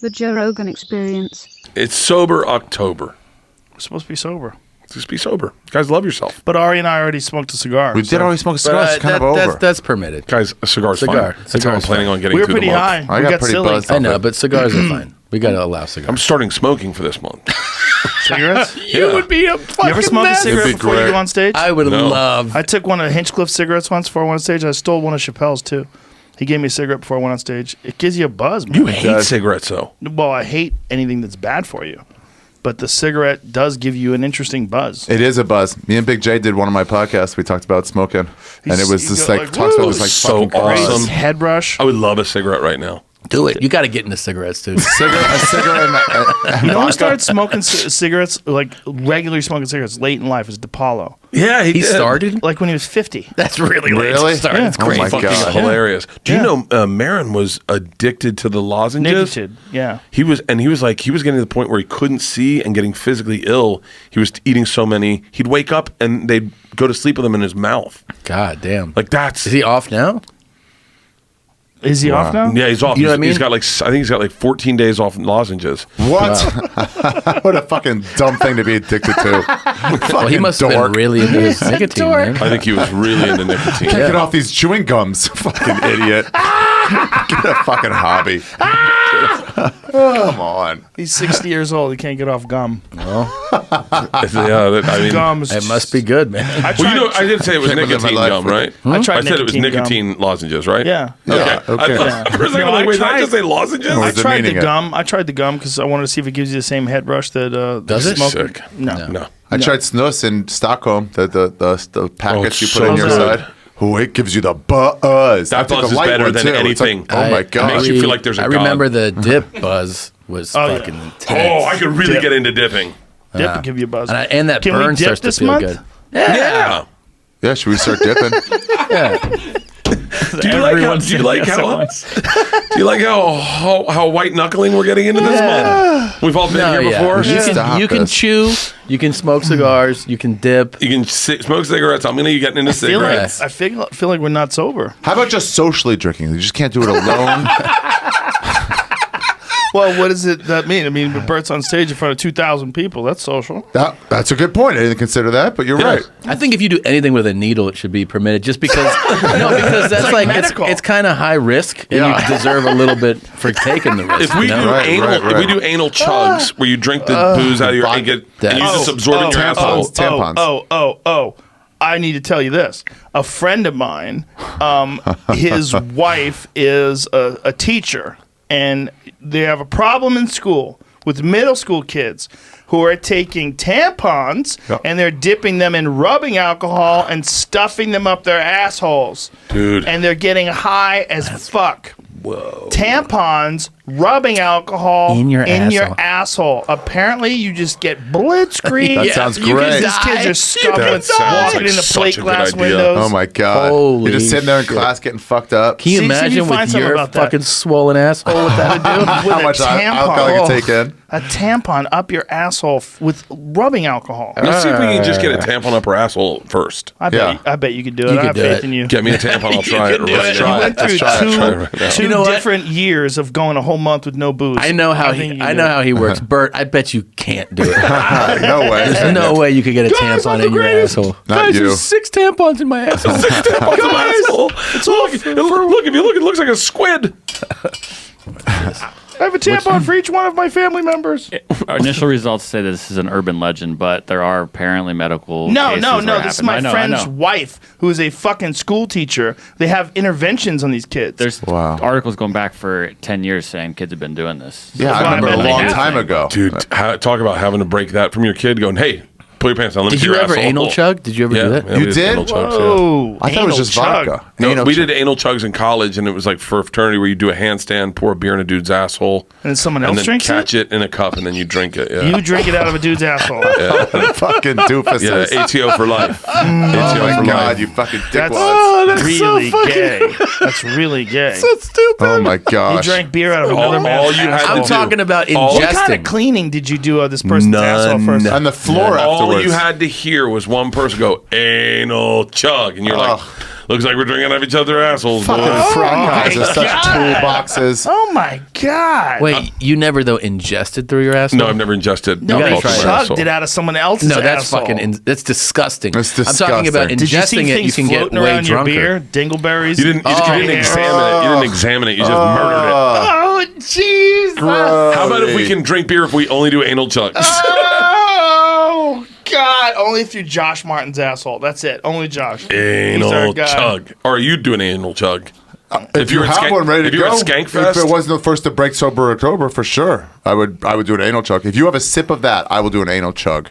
The Joe Rogan Experience. It's sober October. We're supposed to be sober. Just be sober. Guys, love yourself. But Ari and I already smoked a cigar. We did already smoke a cigar. It's kind of over. That's permitted. Guys, a cigar's fine. That's how I'm planning on getting we were through the pretty month. high. I We got got pretty silly. buzzed. I know, but cigars are fine. We got to allow cigars. I'm starting smoking for this month. Cigarettes? You would be a You ever smoke a cigarette before you go on stage? I would love. I took one of Hinchcliffe cigarettes once before I went on stage. I stole one of Chappelle's too. He gave me a cigarette before I went on stage. It gives you a buzz, man. You hate cigarettes, though. Well, I hate anything that's bad for you. But the cigarette does give you an interesting buzz. It is a buzz. Me and Big J did one of my podcasts. We talked about smoking, and it was just like talks about this like so fucking awesome. buzz. Head brush. I would love a cigarette right now. Do it. You got to get into cigarettes, too. A cigarette. And You know who vodka. started smoking cigarettes, like regularly smoking cigarettes late in life, is DePaulo. Yeah, He started? Like when he was 50. That's really late Really? to start. Yeah. It's Oh crazy. my fucking God. hilarious. Do you Yeah. know Marin was addicted to the lozenges? Nicotine, yeah. He was getting to the point where he couldn't see and getting physically ill. He was eating so many. He'd wake up and they'd go to sleep with them in his mouth. God damn. Like that's Is he off now? Is he off now? yeah, he's off. You know what I He's mean? got I think he's got like 14 days off lozenges. What? What a fucking dumb thing to be addicted to. Well, he must have been really into his nicotine, man. I think he was really into nicotine. Can't get off these chewing gums. Fucking idiot. Get a fucking hobby. Come on. He's 60 years old. He can't get off gum. I mean, Gum is It must be good, man. I tried, well, you know, I did say it was Can't live my nicotine life gum, with- right? I tried I said it was nicotine gum. nicotine lozenges, right? Yeah. Yeah, okay. For a second, I'm like, wait, did I just say lozenges? Or I is it tried the meaning it? gum. I tried the gum because I wanted to see if it gives you the same head rush that Does it? smoking. Sick. No. No. I tried snus in Stockholm, the packets it's you put so in your good. side. Oh, it gives you the buzz. That I took buzz a is light better one, than too. It's anything. Like, oh my It god! makes you feel like there's a I god. remember the dip buzz was Oh, yeah. fucking intense. Oh, I could really Dip. get into dipping. Dip will give you a buzz. And that Can we burn dip starts to this feel month? good. Yeah. Yeah, should we start dipping? Do you like how white knuckling we're getting into this month? We've all been here before. Stop You can this. chew, you can smoke cigars, you can dip. You can smoke cigarettes. I'm gonna get into cigarettes. I feel like we're not sober. How about just socially drinking? You just can't do it alone. Well, what does that mean? I mean, Bert's on stage in front of 2,000 people. That's social. That's a good point. I didn't consider that, but you're right. I think if you do anything with a needle, it should be permitted. Just because, because that's like medical. it's kind of high risk, and Yeah. you deserve a little bit for taking the risk. If we you do know? if we do anal chugs where you drink the booze out of your and you just absorb it in your asshole. Tampons. I need to tell you this. A friend of mine, his wife is a teacher, and they have a problem in school with middle school kids who are taking tampons and they're dipping them in rubbing alcohol and stuffing them up their assholes. Dude. And they're getting high as fuck. Whoa. Tampons, rubbing alcohol In your asshole. Apparently, you just get blitzkrieg. That sounds you can great. These kids are scuffling, That sounds walking like into such plate a good glass idea. windows. Oh my god! Holy You're just sitting there in shit. class getting fucked up. Can you See if you imagine find with something your about that. fucking swollen asshole what that would do? How much alcohol you can take in? A tampon up your asshole with rubbing alcohol. Let's see if we can just get a tampon up her asshole first. I bet you could do it. You I could have do faith it. in you. Get me a tampon. I'll try it. can do Let's it. try You it. went through Let's try it right now. two You know what? different years of going a whole month with no booze. I know how think he. you I can know do it. how he works, Bert. I bet you can't do it. No way. There's no way you could get a Guys, I'm tampon the in your greatest. asshole. Not Guys, you. there's 6 tampons in my asshole. Tampons in my asshole. Look, if you look, it looks like a squid. I have a tampon for each one of my family members. Our initial results say that this is an urban legend, but there are apparently medical No. cases where it This is happened. my I know, friend's wife, who is a fucking school teacher. They have interventions on these kids. There's Wow. articles going back for 10 years saying kids have been doing this. Yeah, I why remember I'm a like long that time thing. ago. Dude, talk about having to break that from your kid going, hey, pull your pants down. Let me Did see you your ever asshole. anal chug? Did you ever do that? Yeah, we You did did? anal chugs, yeah. Whoa, I thought it was just chug. vodka. No, Anal we chug. did anal chugs in college, and it was like for a fraternity where you do a handstand, pour a beer in a dude's asshole, And then someone else and then drinks catch it in a cup, and then you drink it. Yeah, You drink it out of a dude's asshole. Fucking doofuses. yeah, ATO for life. Oh ATO my for god, life. you fucking That's dickwads. really gay. That's really gay. Oh my You gosh. drank beer out of All another man's you had asshole. I'm do- talking about All- What kind of ingesting. cleaning did you do of this person's asshole first? On the floor All afterwards. you had to hear was one person go anal chug, and you're like, Looks like we're drinking out of each other's assholes, Fucking boys. frat guys my are such God. toolboxes. Oh my God. Wait, you never though ingested through your asshole? No, I've never ingested. No, gotta they try it. chugged it out of someone else's No, that's asshole. that's disgusting. That's I'm talking about disgusting. Did you see ingesting it. You things can get floating way around your drunker. beer? Dingleberries? You didn't hair? examine it. You didn't examine it. You just murdered it. Oh, Jesus. How about if we can drink beer if we only do anal chugs? Oh, God. Only through Josh Martin's asshole. That's it. Only Josh. He's our Anal guy. chug. Or are you doing an anal chug? If you were at have Skank- one ready if to you were go, at Skank if Fest? it wasn't the first to break sober October, for sure, I would do an anal chug. If you have a sip of that, I will do an anal chug.